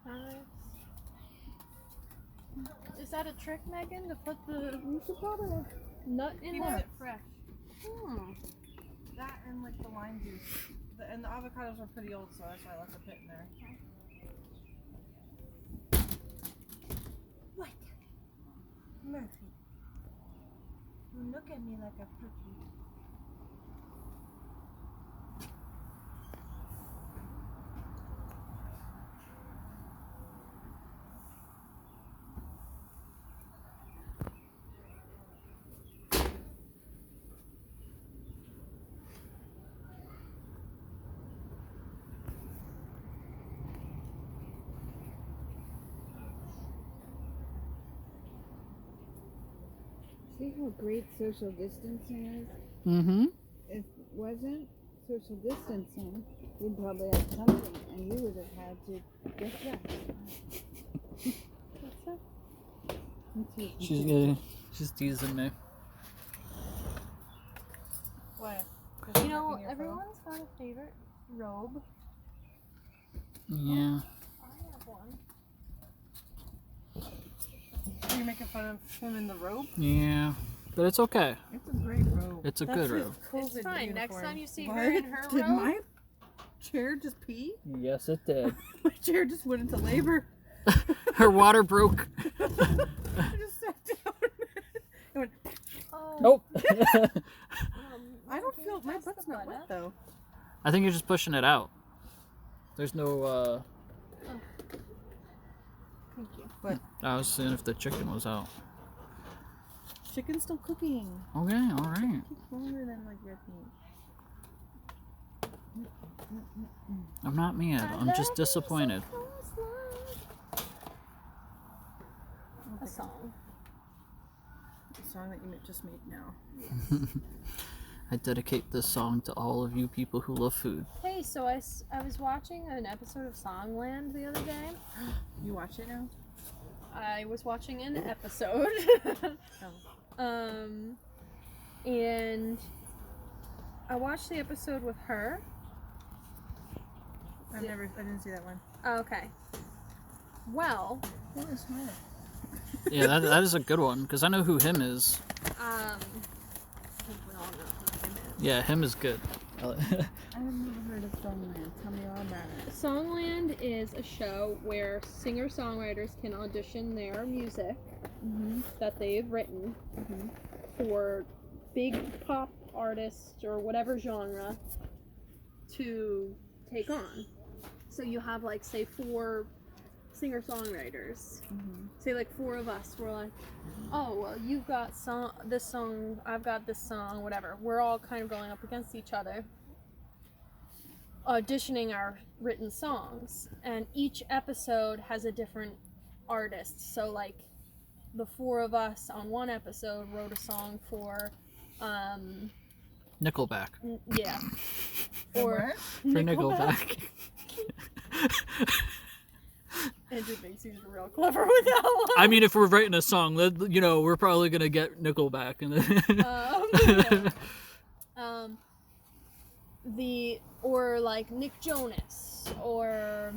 Knives? Is that a trick, Megan, to put the nut in Keeps there? it fresh. That and like the lime juice. And the avocados are pretty old, so that's why I left the pit in there. What? Murphy. You look at me like a puppy. See how great social distancing is? Mm-hmm. If it wasn't social distancing, we'd probably have something, and you would have had to get that. What's that? She's teasing me. What? You know, everyone's got a favorite robe. Yeah. I have one. Are you making fun of him in the robe? Yeah. But it's okay. It's a great robe. It's a good robe. It's fine. Next time you see her What? in her Did robe. my chair just pee? Yes, it did. My chair just went into labor. Her water broke. I just sat down. It went, Oh. Nope. I don't can feel you my pass the butt's not butter? wet though. I think you're just pushing it out. There's no, Thank you. I was seeing if the chicken was out. Chicken's still cooking. Okay, alright. It's longer than like red meat. I'm not mad. I'm just disappointed. A song. The song that you just made now. I dedicate this song to all of you people who love food. Hey, so I was watching an episode of Songland the other day. You watch it now? I was watching an episode. And I watched the episode with her. I didn't see that one. Okay. Well, What is her? Yeah, that is a good one, because I know who him is. I think we all know who him is. Yeah, him is good. I've never heard of Songland. Tell me all about it. Songland is a show where singer-songwriters can audition their music that they've written for big pop artists or whatever genre to take on. So you have like, say, 4 singer-songwriters. Say like 4 of us. We're like, oh, well, you've got this song, I've got this song, whatever. We're all kind of going up against each other, auditioning our written songs, and each episode has a different artist. So like the 4 of us on one episode wrote a song for Nickelback. yeah, or For Nickelback. Andrew thinks he's real clever with that one. I mean, if we're writing a song, we're probably gonna get Nickelback. And or like Nick Jonas, or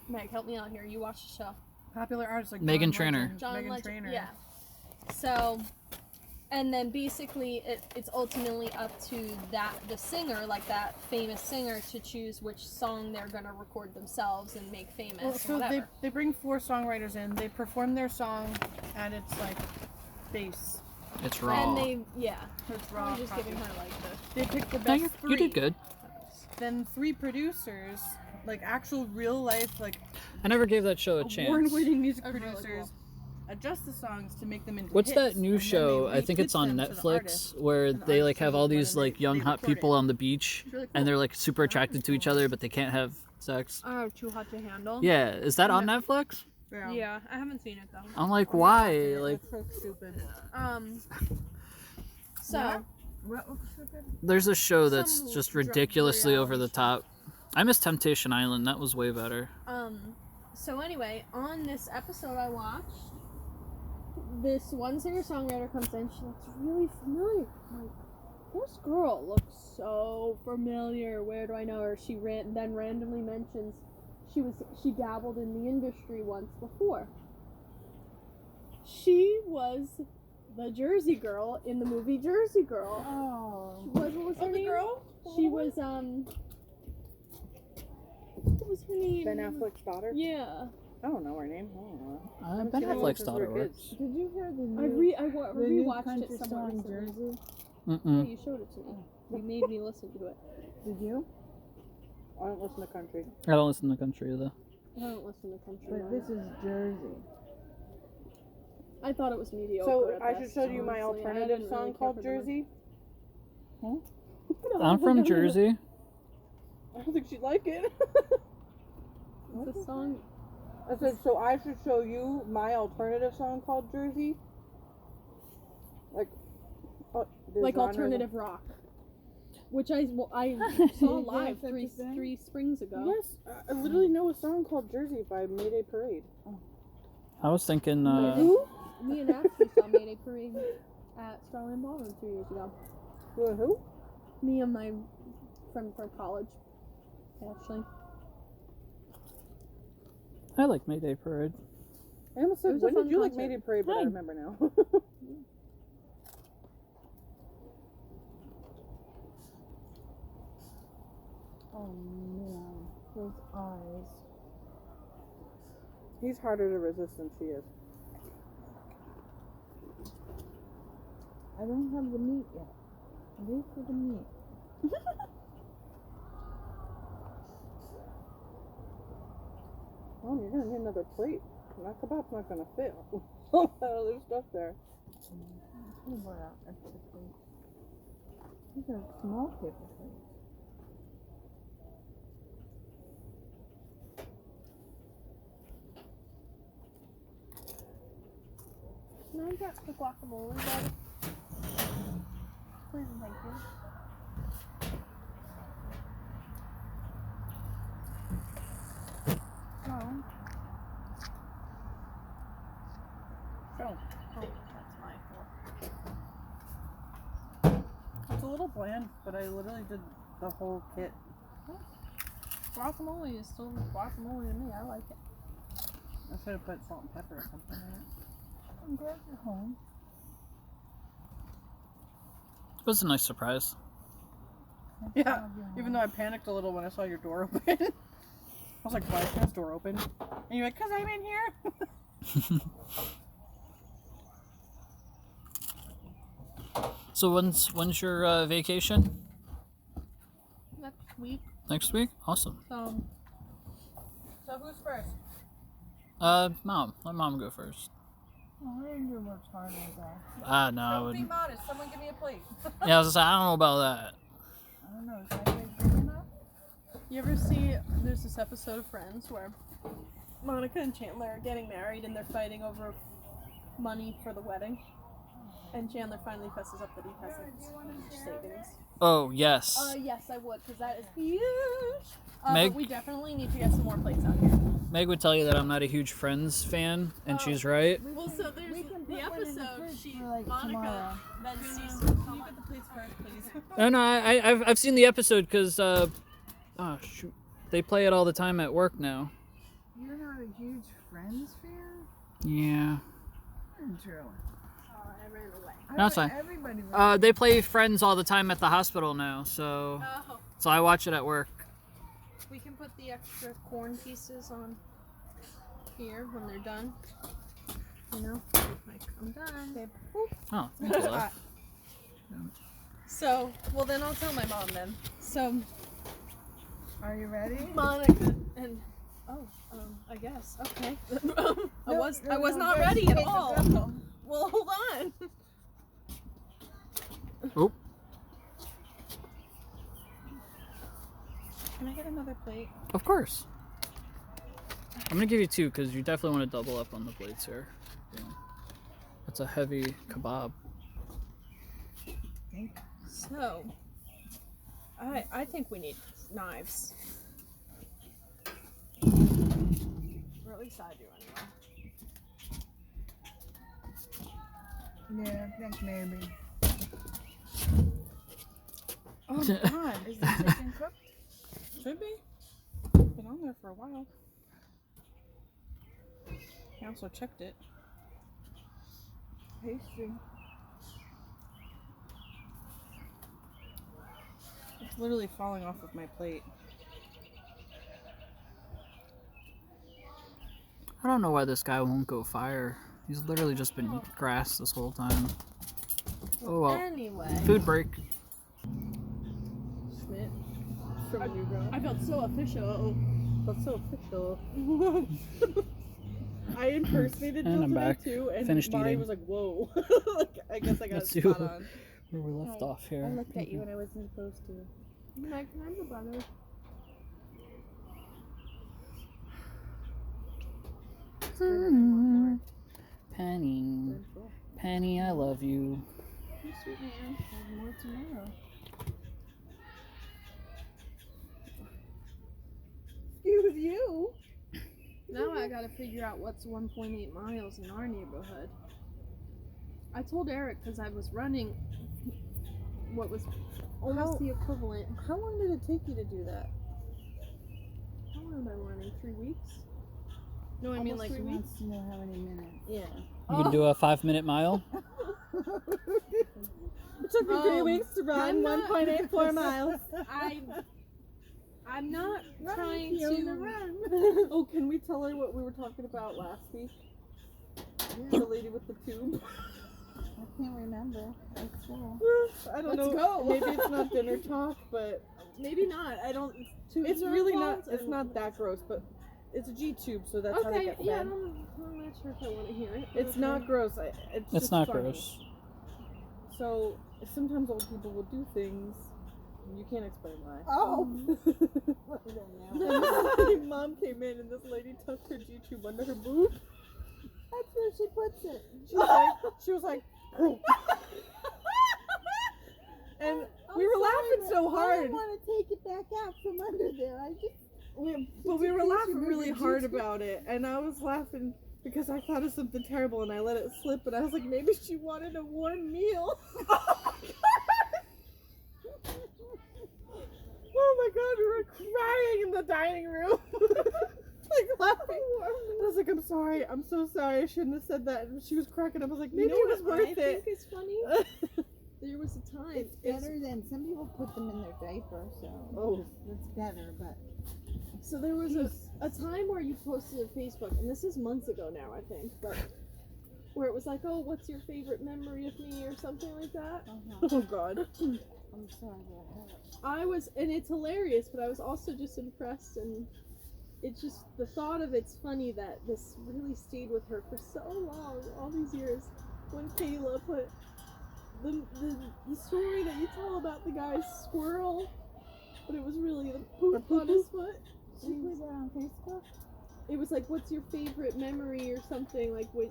Meg, help me out here. You watch the show. Popular artists like Meghan John Trainor. Legend, John Meghan Legend. Trainor. Yeah. So, and then basically it's ultimately up to the singer, like that famous singer, to choose which song they're gonna record themselves and make famous. Well, or so whatever. they bring 4 songwriters in. They perform their song at its like base. It's raw. And It's I raw. was just copy. giving her like the. They pick the No, best you 3. did good. Then 3 producers, like actual real life, like I never gave that show a chance. award-winning music Oh, really producers, adjust the songs to make them into What's hits, that new and then show? they I think it's re-pitch on them to the Netflix, artist, where and the they like artist have sings all one these and they- like young they hot record people it. on the beach, It's really cool. and they're like super attracted to each other, but they can't have sex. Oh, Too Hot to Handle. Yeah, is that on Netflix? Yeah, I haven't seen it though. I'm like, why? Like, That's so stupid. So What was stupid? there's a show that's Some just ridiculously over the reality top. I miss Temptation Island. That was way better. So anyway, on this episode I watched, this one singer-songwriter comes in. She looks really familiar. I'm like, this girl looks so familiar. Where do I know her? She then randomly mentions she dabbled in the industry once before. She was the Jersey girl in the movie Jersey Girl. Oh. What was her the name? girl? She was what was her name? Ben Affleck's daughter? Yeah. I don't know her name. I don't know. Ben seen it Affleck's since we daughter were works. kids. Did you hear the I new, rewatched country it somewhere song recently. Jersey? Yeah, Mm-mm. you showed it to me. You made me listen to it. Did you? I don't listen to country. I don't listen to country though. I don't listen to country. But this is Jersey. I thought it was mediocre. So at I should best, show you my honestly. I alternative didn't song really care called for the Jersey. I'm from Jersey. I don't think she'd like it. The song. I said, so I should show you my alternative song called Jersey? Like, the Like genre alternative rock. Which I saw live three springs ago. Yes, I literally know a song called Jersey by Mayday Parade. I was thinking. Who? Me and Ashley saw Mayday Parade at Starland Ballroom 3 years ago. Who? Me and my friend from college, Ashley. I like Mayday Parade. I almost said, when did you like concert. Mayday Parade, but I remember now. Oh man, those eyes. He's harder to resist than she is. I don't have the meat yet. Wait for the meat. Oh, you're gonna need another plate. That kebab's not gonna fit. Oh, there's stuff there. I'm gonna pour out extra plates. These are small paper plates. Can I get the guacamole, Daddy? Please and thank you. Oh. Oh, That's my fault. it's a little bland, but I literally did the whole kit. Guacamole is still guacamole to me. I like it. I should have put salt and pepper or something in it. I'm glad you're home. It was a nice surprise. Yeah, even though I panicked a little when I saw your door open. I was like, why is this door open? And you're like, 'cause I'm in here. So when's your vacation? Next week. Next week? Awesome. So who's first? Mom. Let Mom go first. Oh, I didn't do much harder with that. No, I Don't be wouldn't. modest. Someone give me a plate. Yeah, I was just, I don't know about that. I don't know, is my plate big enough? You ever see, there's this episode of Friends where Monica and Chandler are getting married and they're fighting over money for the wedding. And Chandler finally fesses up that he has like huge savings. Oh, yes. Yes, I would, because that is huge. Meg? But we definitely need to get some more plates out here. Meg would tell you that I'm not a huge Friends fan, and she's right. Well, so there's We can the put one in the episode. fridge She, for, like, Monica, tomorrow. then sees. Can you get the plates first, please? No, I've seen the episode because oh shoot, they play it all the time at work now. You're not a huge Friends fan? Yeah. True. Oh, I ran away. That's fine. Everybody was. They play Friends all the time at the hospital now, so I watch it at work. We can put the extra corn pieces on here when they're done. You know, like I'm done. Okay. Oh, thank you, love. So, well then I'll tell my mom then. So, Are you ready? Monica and I guess okay. I was not ready at all. Well, hold on. Oh, Can I get another plate? of course. I'm gonna give you two because you definitely want to double up on the plates here. Yeah. That's a heavy kebab. So, I think we need knives. Or at least I do anyway. Yeah, I think maybe. Oh God, Is the chicken cooked? should be. Been on there for a while. I also checked it. Pastry. It's literally falling off of my plate. I don't know why this guy won't go fire. He's literally just been grass this whole time. Oh well. Anyway. Food break. Schmidt from New Girl. I felt so official. That's so official. I impersonated And Jill I'm today back. too, and Finished Mari eating. was like, "Whoa!" Like, I guess I got Let's it do spot on. where we left off here. I looked at you and I wasn't supposed to. Can I have the butter? That's good. I want more. Penny, Good, cool. Penny, I love you. You sweet man. Have more tomorrow. Excuse you. Now I gotta figure out what's 1.8 miles in our neighborhood. I told Eric because I was running what was almost the equivalent. How long did it take you to do that? How long am I running? 3 weeks? No, I mean like 3 weeks. Wants to know how many minutes. Yeah. You can do a 5-minute mile. It took me 3 weeks to run 1.84 miles. I'm not trying to run. Oh, can we tell her what we were talking about last week? Yeah. The lady with the tube. I can't remember. Let's go. I don't Let's know. go. Maybe it's not dinner talk, but maybe not. I don't. it's really not. It's not that gross, but it's a G tube, so that's how they Okay. get Yeah, fed. I'm not sure if I want to hear it. It's Okay. not gross. It's It's just not funny. gross. So sometimes old people will do things. You can't explain why. Oh. My mom came in and this lady tucked her G tube under her boob. That's where she puts it. She was like, oh. And we were laughing so I hard. don't want to take it back out from under there. But we were laughing really hard about it, and I was laughing because I thought of something terrible and I let it slip, and I was like, maybe she wanted a warm meal. Oh my god, we were crying in the dining room. Like laughing. I was like, I'm sorry, I'm so sorry, I shouldn't have said that. And she was cracking up. I was like, maybe it was worth I it. think is funny. There was a time. It's better than some people put them in their diaper, so it's better. But So there was a time where you posted on Facebook, and this is months ago now, I think, but where it was like, oh, what's your favorite memory of me or something like that. Oh god. I'm sorry about that. I was, and it's hilarious, but I was also just impressed, and it's just, the thought of it's funny that this really stayed with her for so long, all these years, when Kayla put the story that you tell about the guy's squirrel, but it was really the poop on his foot. She put that on Facebook? It was like, what's your favorite memory or something, like what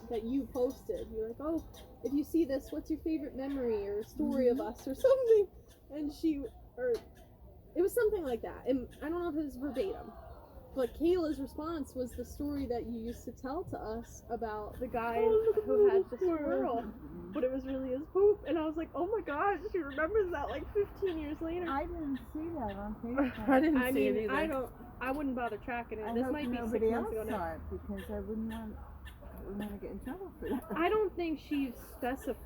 that you posted. You're like, oh, if you see this, what's your favorite memory or story of us or something? And it was something like that. And I don't know if it was verbatim, but Kayla's response was the story that you used to tell to us about the guy who had the squirrel, but it was really his poop. And I was like, oh my god, she remembers that like 15 years later. I didn't see that on Facebook. I didn't see it mean, either. I wouldn't bother tracking it. I This hope might be 6 nobody months else ago now. saw it because I wouldn't want to get in trouble for that. I don't think she specified.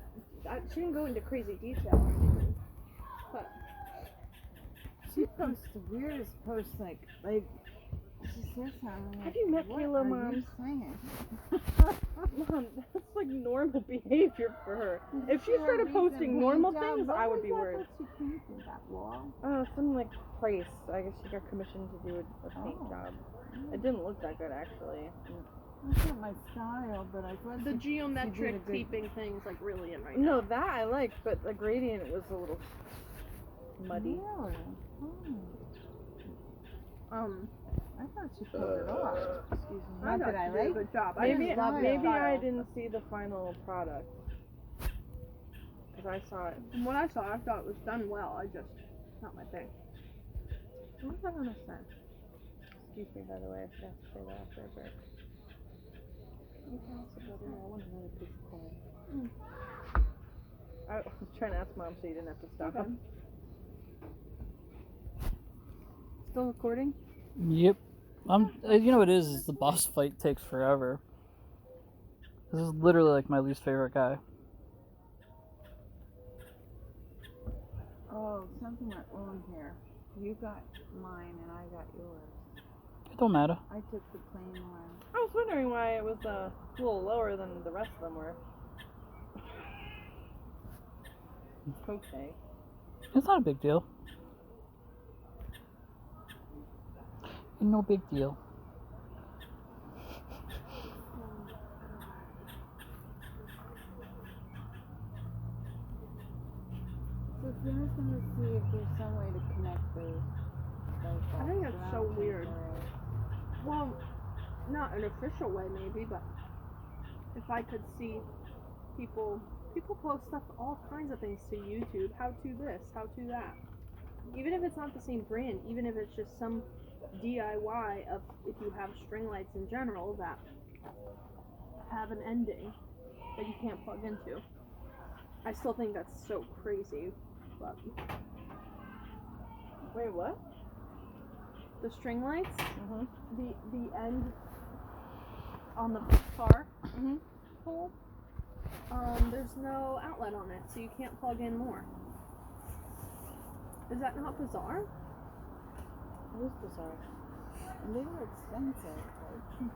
She didn't go into crazy detail or anything. But She posts the weirdest posts, like she says something. Have you met what Kayla, are Mom? you saying? Mom, that's like normal behavior for her. If she started posting normal things, I would be worried. What she painted that wall? Some like place. I guess she got commissioned to do a paint job. It didn't look that good actually. That's not my style, but I thought the she did a geometric good- keeping things like really in right now. No, that I liked, but the gradient was a little muddy. Really? I thought she pulled it off. Excuse me. Not that I she did a like. good job. Maybe I love maybe I style. didn't see the final product because I saw it. From what I saw, I thought it was done well. Not my thing. What does that understand? Excuse me, by the way, I forgot to say that after a break. I want another piece of corn. I was trying to ask Mom so you didn't have to stop. Okay. Still recording? Yep. You know what it is the boss fight takes forever. This is literally like my least favorite guy. Oh, something went wrong here. You got mine and I got yours. It don't matter. I took the plain one. I was wondering why it was a little lower than the rest of them were. Okay. It's not a big deal. No big deal. So Fiona gonna see if there's some way to connect those. I think that's so weird. Well, not an official way maybe, but if I could see people post stuff, all kinds of things to YouTube, how to this, how to that. Even if it's not the same brand, even if it's just some DIY of if you have string lights in general that have an ending that you can't plug into. I still think that's so crazy, but Wait, what? the string lights, Mm-hmm. the end on the car pole, there's no outlet on it, so you can't plug in more. Is that not bizarre? It is bizarre. And they were expensive. Like,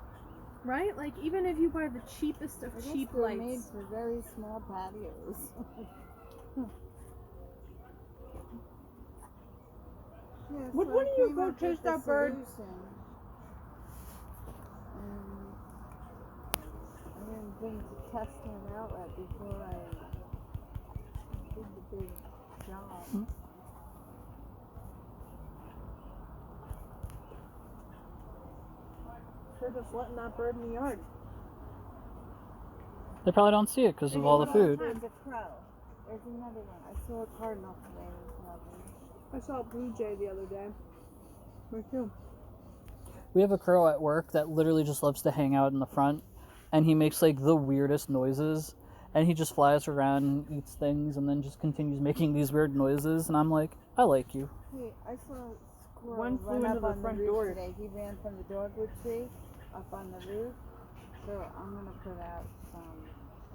Right? Like, even if you buy the cheapest of I guess cheap they're lights. made for very small patios. Yeah, Would so one I of you came go up chase with a that bird? solution. I didn't think to test an outlet before I did the big job. They're just letting that bird in the yard. They probably don't see it because of all the food. There's a crow. There's another one. I saw a cardinal today. There's nothing. I saw a blue jay the other day. Me too. We have a crow at work that literally just loves to hang out in the front, and he makes like the weirdest noises, and he just flies around and eats things and then just continues making these weird noises, and I'm like, I like you. Hey, I saw a squirrel One flew run into up the on front the roof door. today. He ran from the dogwood tree up on the roof. So I'm gonna put out some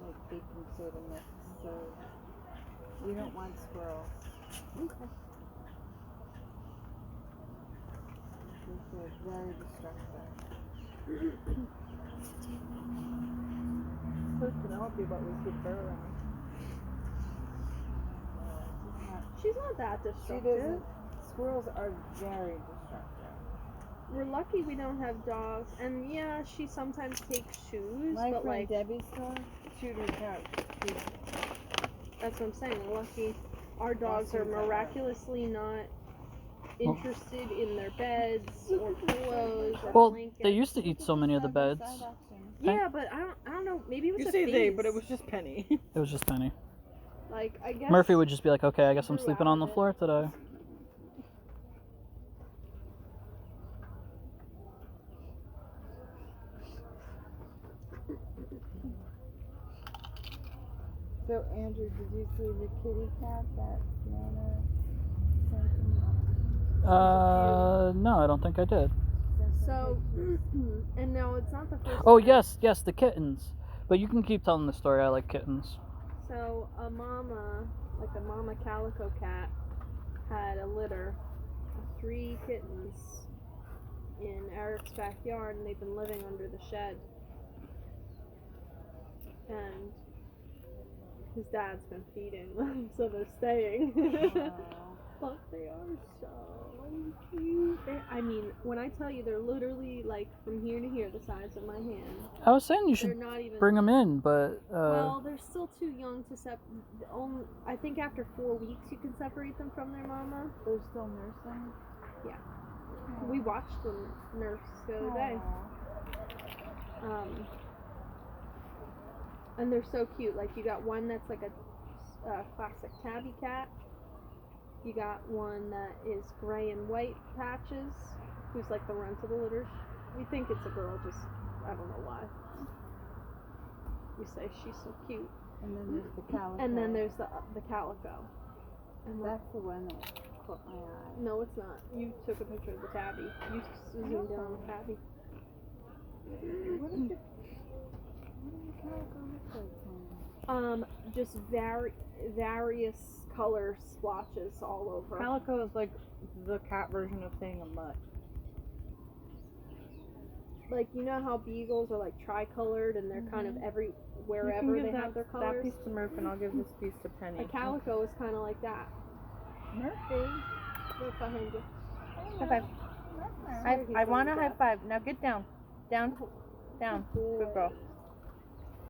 like baking soda mix. So we don't want squirrels. Okay. They're very destructive. Supposed to help you, but we keep her around. She's not that She destructive. doesn't. Squirrels are very destructive. We're lucky we don't have dogs, and yeah, she sometimes takes shoes, My but friend like, Debbie's dog chewed her couch. that's what I'm saying, we're lucky our dogs are miraculously not interested in their beds or pillows or Well, blankets. they used to eat so many of the beds. Yeah, but I don't know, maybe it was You a say phase. they, but it was just Penny. It was just Penny. Like, I guess Murphy would just be like, okay, I guess I'm grew sleeping out on the of it. floor today. So Andrew, did you see the kitty cat that Fiona sent me? No, I don't think I did. So, and no, it's not the first Oh, time. yes, the kittens. But you can keep telling the story, I like kittens. So, a mama calico cat, had a litter of 3 kittens in Eric's backyard, and they've been living under the shed. And his dad's been feeding them, so they're staying. But they are so cute. I mean, when I tell you they're literally like from here to here, the size of my hand. I was saying you They're should not even. bring them in, but Well, they're still too young to I think after 4 weeks you can separate them from their mama. They're still nursing? Yeah. We watched them nurse the other day. And they're so cute. Like, you got one that's like a classic tabby cat. You got one that is gray and white patches, who's like the runt of the litter. We think it's a girl, just I don't know why. We say she's so cute. And then there's the calico. And then there's the calico. And That's the one that caught my eye. no, it's not. You took a picture of the tabby. You zoomed in on the tabby. What is the calico look like, Tom? Just various color splotches all over. Calico is like the cat version of saying a mutt. Like, you know how beagles are like tricolored and they're kind of wherever they have their colors? That piece to Murph, and I'll give this piece to Penny. A calico is kind of like that. Murphy. Look behind you. High five. I want a high five. Now get down. Down. Down. Good girl.